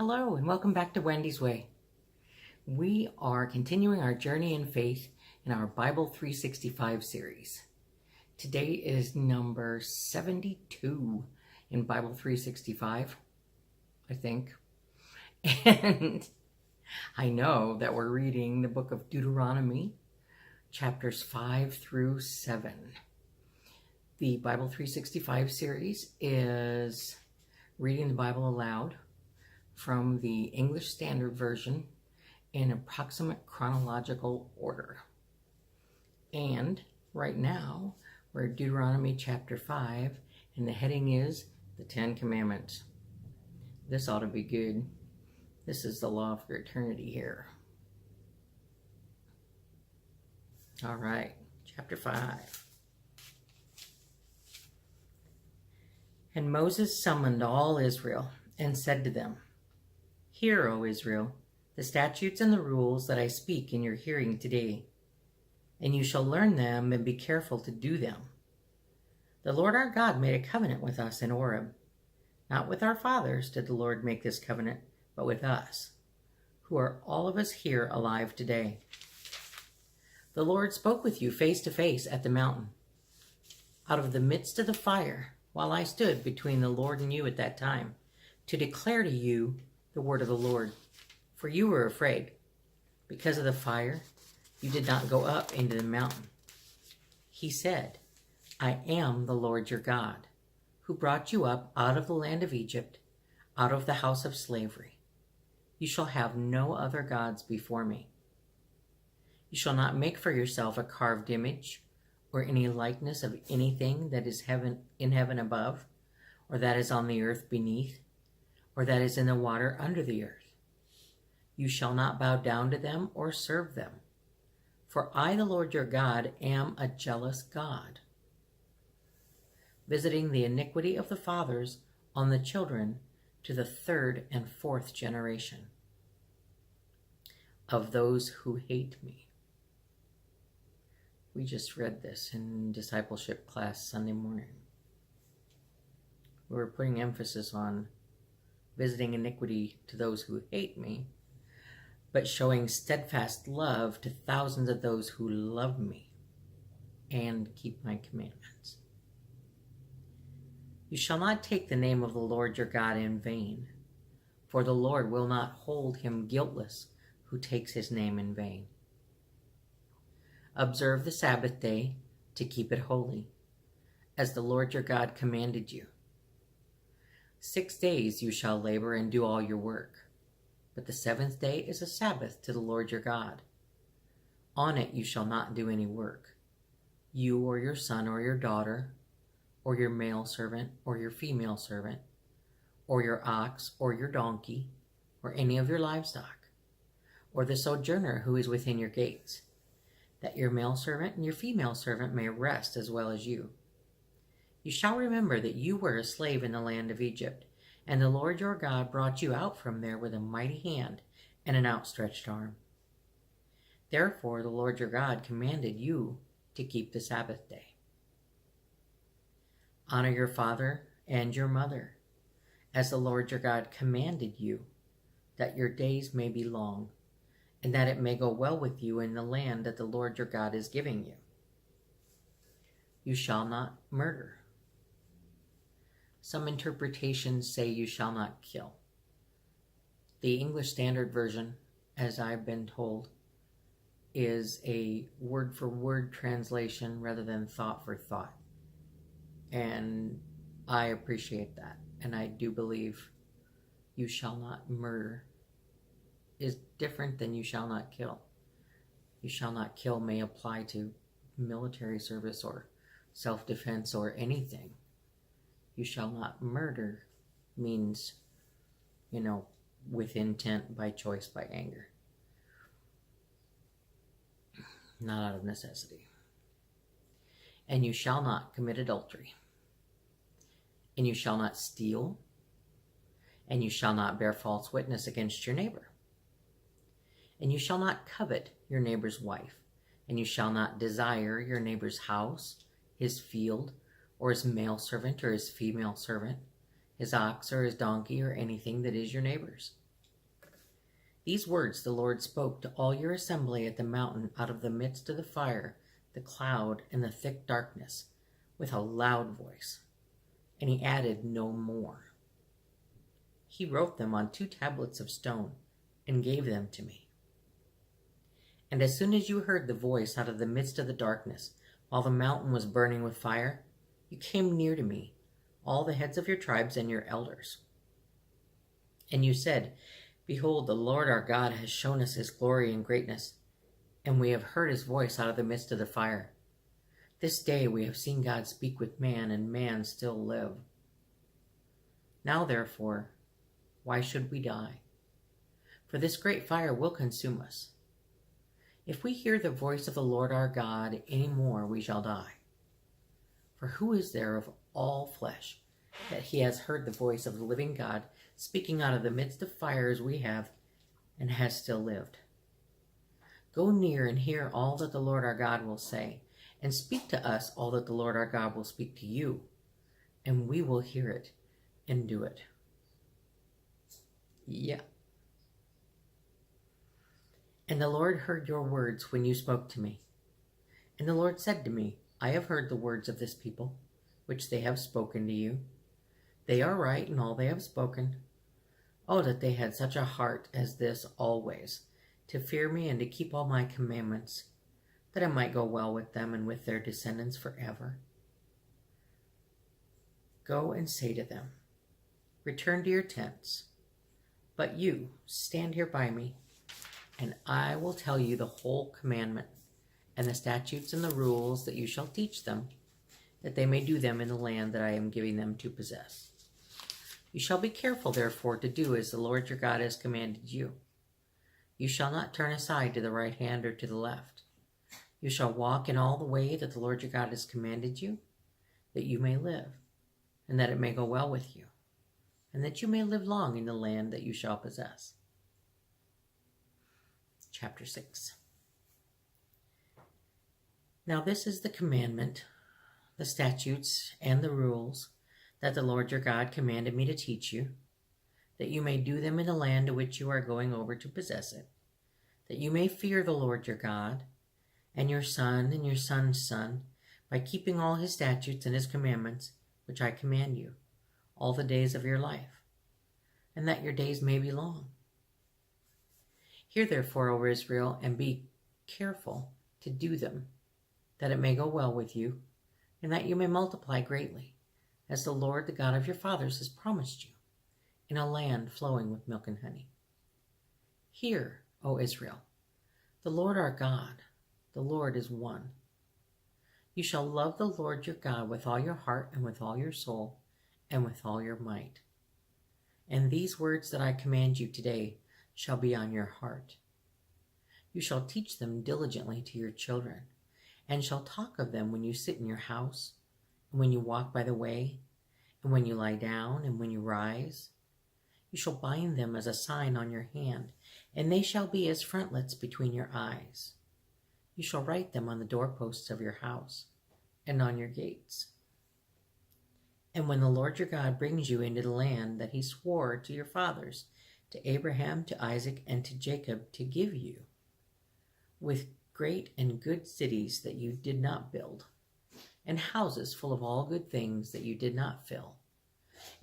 Hello and welcome back to Wendy's Way. We are continuing our journey in faith in our Bible 365 series. Today is number 72 in Bible 365, I think. And I know that we're reading the book of Deuteronomy, chapters 5 through 7. The Bible 365 series is reading the Bible aloud from the English Standard Version in approximate chronological order. And right now, we're at Deuteronomy chapter 5, and the heading is the Ten Commandments. This ought to be good. This is the law for eternity here. All right, chapter 5. And Moses summoned all Israel and said to them, "Hear, O Israel, the statutes and the rules that I speak in your hearing today, and you shall learn them and be careful to do them. The Lord our God made a covenant with us in Horeb. Not with our fathers did the Lord make this covenant, but with us, who are all of us here alive today. The Lord spoke with you face to face at the mountain, out of the midst of the fire, while I stood between the Lord and you at that time, to declare to you the word of the Lord. For you were afraid. Because of the fire, you did not go up into the mountain. He said, I am the Lord your God, who brought you up out of the land of Egypt, out of the house of slavery. You shall have no other gods before me. You shall not make for yourself a carved image, or any likeness of anything that is in heaven above, or that is on the earth beneath, or that is in the water under the earth. You shall not bow down to them or serve them. For I, the Lord your God, am a jealous God, visiting the iniquity of the fathers on the children to the third and fourth generation of those who hate me." We just read this in discipleship class Sunday morning. We were putting emphasis on visiting iniquity to those who hate me, but showing steadfast love to thousands of those who love me and keep my commandments. You shall not take the name of the Lord your God in vain, for the Lord will not hold him guiltless who takes his name in vain. Observe the Sabbath day to keep it holy, as the Lord your God commanded you. 6 days you shall labor and do all your work, but the seventh day is a Sabbath to the Lord your God. On it you shall not do any work, you or your son or your daughter, or your male servant or your female servant, or your ox or your donkey, or any of your livestock, or the sojourner who is within your gates, that your male servant and your female servant may rest as well as you. You shall remember that you were a slave in the land of Egypt, and the Lord your God brought you out from there with a mighty hand and an outstretched arm. Therefore the Lord your God commanded you to keep the Sabbath day. Honor your father and your mother, as the Lord your God commanded you, that your days may be long, and that it may go well with you in the land that the Lord your God is giving you. You shall not murder. Some interpretations say you shall not kill. The English Standard Version, as I've been told, is a word-for-word translation rather than thought for thought. And I appreciate that. And I do believe you shall not murder is different than you shall not kill. You shall not kill may apply to military service or self-defense or anything. You shall not murder means, with intent, by choice, by anger. Not out of necessity. And you shall not commit adultery. And you shall not steal. And you shall not bear false witness against your neighbor. And you shall not covet your neighbor's wife. And you shall not desire your neighbor's house, his field, or his male servant or his female servant, his ox or his donkey or anything that is your neighbor's. These words the Lord spoke to all your assembly at the mountain out of the midst of the fire, the cloud, and the thick darkness, with a loud voice. And he added no more. He wrote them on 2 tablets of stone and gave them to me. And as soon as you heard the voice out of the midst of the darkness, while the mountain was burning with fire, you came near to me, all the heads of your tribes and your elders. And you said, Behold, the Lord our God has shown us his glory and greatness, and we have heard his voice out of the midst of the fire. This day we have seen God speak with man, and man still live. Now therefore, why should we die? For this great fire will consume us. If we hear the voice of the Lord our God any more, we shall die. For who is there of all flesh that he has heard the voice of the living God speaking out of the midst of fire as we have, and has still lived? Go near and hear all that the Lord our God will say, and speak to us all that the Lord our God will speak to you, and we will hear it and do it. Yeah. And the Lord heard your words when you spoke to me. And the Lord said to me, I have heard the words of this people, which they have spoken to you. They are right in all they have spoken. Oh, that they had such a heart as this always, to fear me and to keep all my commandments, that it might go well with them and with their descendants forever. Go and say to them, Return to your tents, but you stand here by me, and I will tell you the whole commandment, and the statutes and the rules that you shall teach them, that they may do them in the land that I am giving them to possess. You shall be careful, therefore, to do as the Lord your God has commanded you. You shall not turn aside to the right hand or to the left. You shall walk in all the way that the Lord your God has commanded you, that you may live, and that it may go well with you, and that you may live long in the land that you shall possess. Chapter 6. Now this is the commandment, the statutes, and the rules that the Lord your God commanded me to teach you, that you may do them in the land to which you are going over to possess it, that you may fear the Lord your God, and your son and your son's son, by keeping all his statutes and his commandments, which I command you, all the days of your life, and that your days may be long. Hear therefore, O Israel, and be careful to do them, that it may go well with you, and that you may multiply greatly, as the Lord, the God of your fathers, has promised you, in a land flowing with milk and honey. Hear, O Israel, the Lord our God, the Lord is one. You shall love the Lord your God with all your heart and with all your soul and with all your might. And these words that I command you today shall be on your heart. You shall teach them diligently to your children, and shall talk of them when you sit in your house, and when you walk by the way, and when you lie down, and when you rise. You shall bind them as a sign on your hand, and they shall be as frontlets between your eyes. You shall write them on the doorposts of your house, and on your gates. And when the Lord your God brings you into the land that he swore to your fathers, to Abraham, to Isaac, and to Jacob, to give you, with great and good cities that you did not build, and houses full of all good things that you did not fill,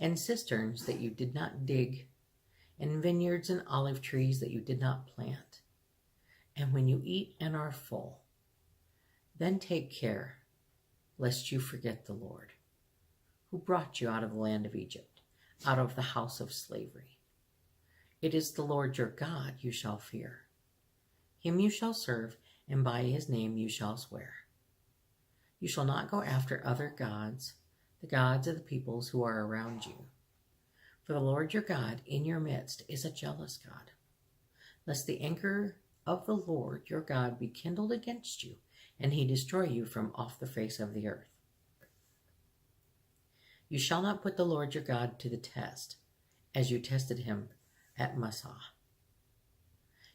and cisterns that you did not dig, and vineyards and olive trees that you did not plant. And when you eat and are full, then take care lest you forget the Lord, who brought you out of the land of Egypt, out of the house of slavery. It is the Lord your God you shall fear. Him you shall serve, and by his name you shall swear. You shall not go after other gods, the gods of the peoples who are around you. For the Lord your God in your midst is a jealous God, lest the anger of the Lord your God be kindled against you, and he destroy you from off the face of the earth. You shall not put the Lord your God to the test, as you tested him at Massah.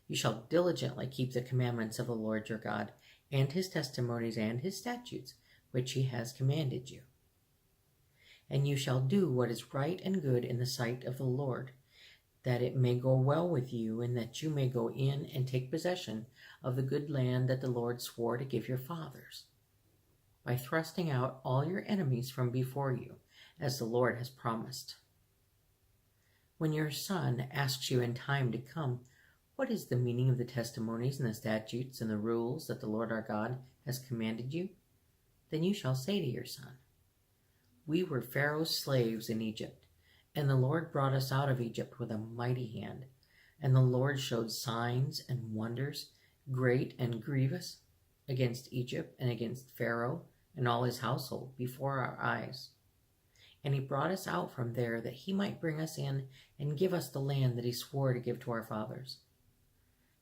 You shall diligently keep the commandments of the Lord your God, and his testimonies and his statutes, which he has commanded you. And you shall do what is right and good in the sight of the Lord, that it may go well with you, and that you may go in and take possession of the good land that the Lord swore to give your fathers, by thrusting out all your enemies from before you, as the Lord has promised. When your son asks you in time to come, what is the meaning of the testimonies and the statutes and the rules that the Lord our God has commanded you? Then you shall say to your son, we were Pharaoh's slaves in Egypt, and the Lord brought us out of Egypt with a mighty hand, and the Lord showed signs and wonders, great and grievous, against Egypt and against Pharaoh and all his household before our eyes. And he brought us out from there that he might bring us in and give us the land that he swore to give to our fathers.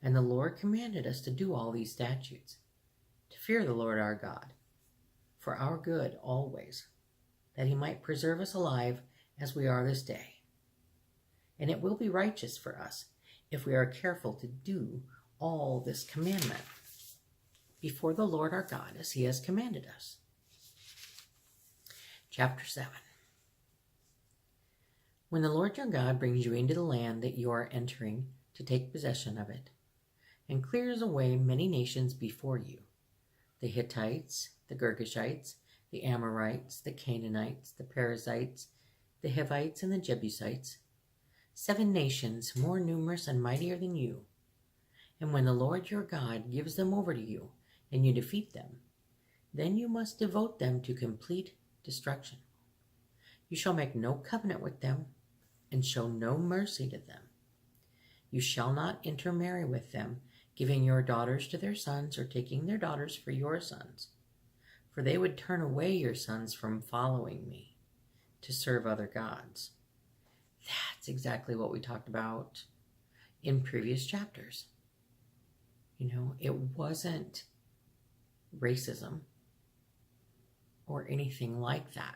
And the Lord commanded us to do all these statutes, to fear the Lord our God, for our good always, that he might preserve us alive as we are this day. And it will be righteous for us if we are careful to do all this commandment before the Lord our God as he has commanded us. Chapter 7. When the Lord your God brings you into the land that you are entering to take possession of it, and clears away many nations before you, the Hittites, the Girgashites, the Amorites, the Canaanites, the Perizzites, the Hivites, and the Jebusites, 7 nations more numerous and mightier than you. And when the Lord your God gives them over to you, and you defeat them, then you must devote them to complete destruction. You shall make no covenant with them, and show no mercy to them. You shall not intermarry with them, giving your daughters to their sons, or taking their daughters for your sons. For they would turn away your sons from following me to serve other gods. That's exactly what we talked about in previous chapters. It wasn't racism or anything like that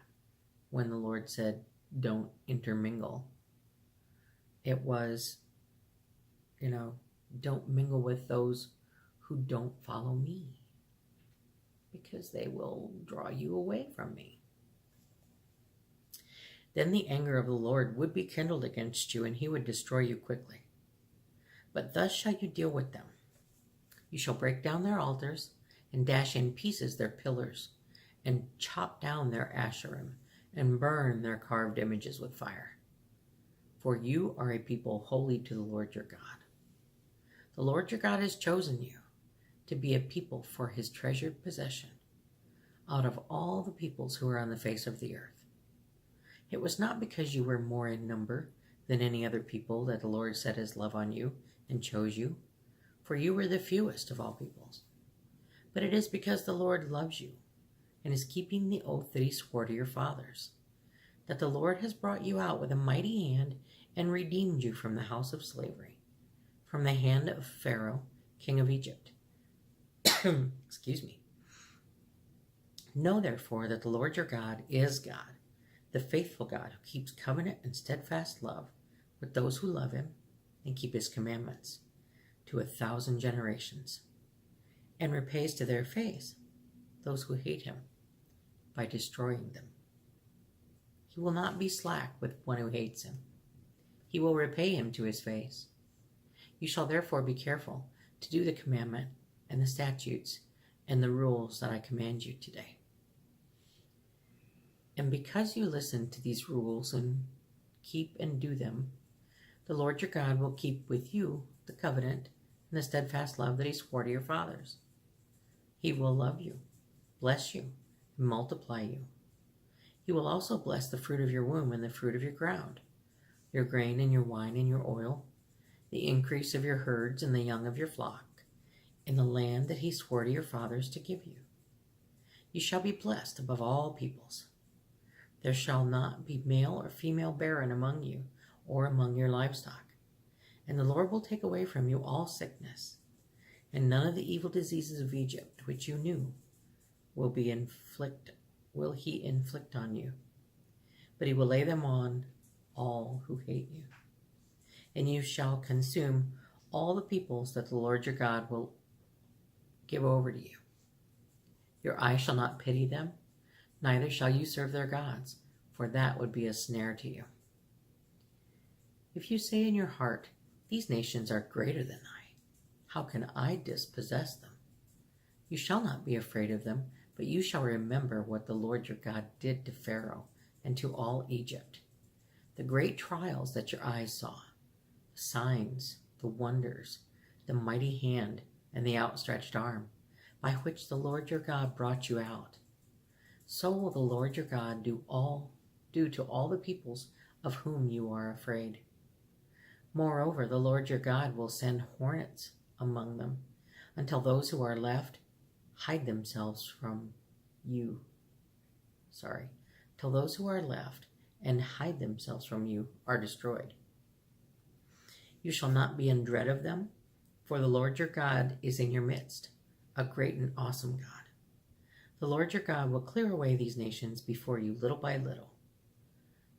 when the Lord said, don't intermingle. It was, don't mingle with those who don't follow me, because they will draw you away from me. Then the anger of the Lord would be kindled against you, and he would destroy you quickly. But thus shall you deal with them. You shall break down their altars, and dash in pieces their pillars, and chop down their asherim, and burn their carved images with fire. For you are a people holy to the Lord your God. The Lord your God has chosen you to be a people for his treasured possession out of all the peoples who are on the face of the earth. It was not because you were more in number than any other people that the Lord set his love on you and chose you, for you were the fewest of all peoples. But it is because the Lord loves you and is keeping the oath that he swore to your fathers, that the Lord has brought you out with a mighty hand and redeemed you from the house of slavery, from the hand of Pharaoh, king of Egypt. Excuse me. Know therefore that the Lord your God is God, the faithful God who keeps covenant and steadfast love with those who love him and keep his commandments to 1,000 generations, and repays to their face those who hate him by destroying them. He will not be slack with one who hates him. He will repay him to his face. You shall therefore be careful to do the commandment and the statutes and the rules that I command you today. And because you listen to these rules and keep and do them, the Lord your God will keep with you the covenant and the steadfast love that he swore to your fathers. He will love you, bless you, and multiply you. He will also bless the fruit of your womb and the fruit of your ground, your grain and your wine and your oil, the increase of your herds and the young of your flock, in the land that he swore to your fathers to give you. You shall be blessed above all peoples. There shall not be male or female barren among you or among your livestock. And the Lord will take away from you all sickness, and none of the evil diseases of Egypt which you knew will he inflict on you. But he will lay them on all who hate you. And you shall consume all the peoples that the Lord your God will give over to you. Your eye shall not pity them, neither shall you serve their gods, for that would be a snare to you. If you say in your heart, these nations are greater than I, how can I dispossess them? You shall not be afraid of them, but you shall remember what the Lord your God did to Pharaoh and to all Egypt, the great trials that your eyes saw, the signs, the wonders, the mighty hand, and the outstretched arm, by which the Lord your God brought you out. So will the Lord your God do to all the peoples of whom you are afraid. Moreover, the Lord your God will send hornets among them, until those who are left hide themselves from you. Till those who are left and hide themselves from you are destroyed. You shall not be in dread of them, for the Lord your God is in your midst, a great and awesome God. The Lord your God will clear away these nations before you little by little.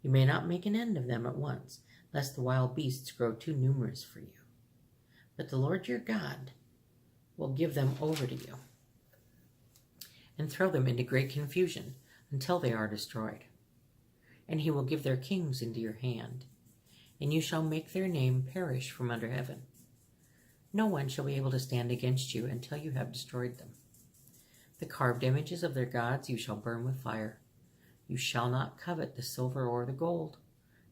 You may not make an end of them at once, lest the wild beasts grow too numerous for you. But the Lord your God will give them over to you and throw them into great confusion until they are destroyed. And he will give their kings into your hand, and you shall make their name perish from under heaven. No one shall be able to stand against you until you have destroyed them. The carved images of their gods you shall burn with fire. You shall not covet the silver or the gold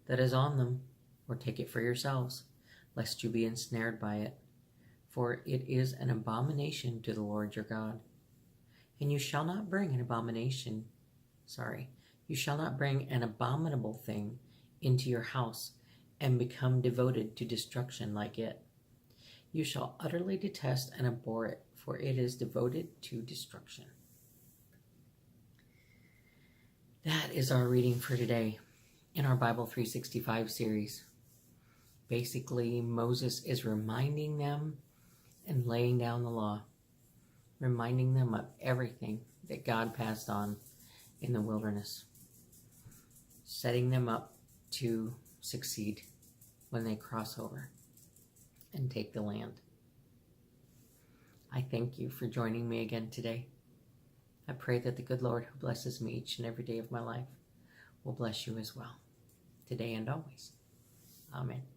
that is on them, or take it for yourselves, lest you be ensnared by it. For it is an abomination to the Lord your God. And you shall not bring an abominable thing into your house and become devoted to destruction like it. You shall utterly detest and abhor it, for it is devoted to destruction. That is our reading for today in our Bible 365 series. Basically, Moses is reminding them and laying down the law, reminding them of everything that God passed on in the wilderness, setting them up to succeed when they cross over and take the land. I thank you for joining me again today. I pray that the good Lord who blesses me each and every day of my life will bless you as well, today and always. Amen.